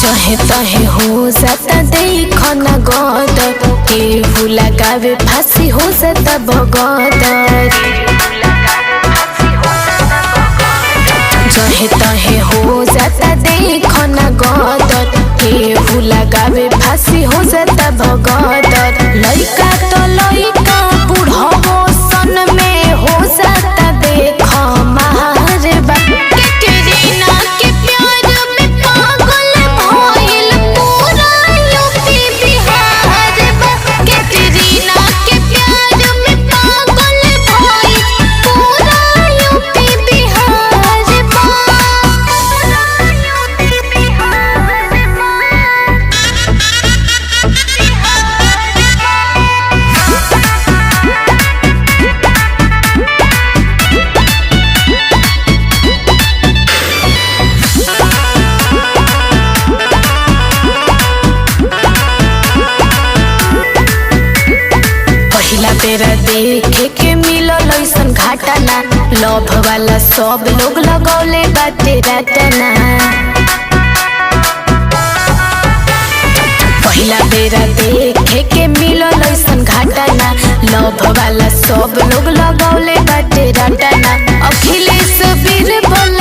चाहे तहे हो जाता देखो न गदर केहू लगावे फांसी हो जाता बगदर। चाहे तहे हो जाता देखो न गदर केहू लगावे फांसी हो जाता बगदर। लइका तो लइका बुढ़ावो सन में हो जाता देखो मारे बा। कैटरीना के प्यार में पागल भइल पूरा यूपी बिहार बा। कैटरीना के प्यार में पागल भइल पूरा यूपी बिहार बा। पहिला बेरा देखे के मिलल ऐसन घटना लव वाला सब लोग लगौले बाटे रटना। पहिला बेरा देखे के मिलल ऐसन घटना लव वाला सब लोग लगौले बाटे रटना। अखिलेश बीरबल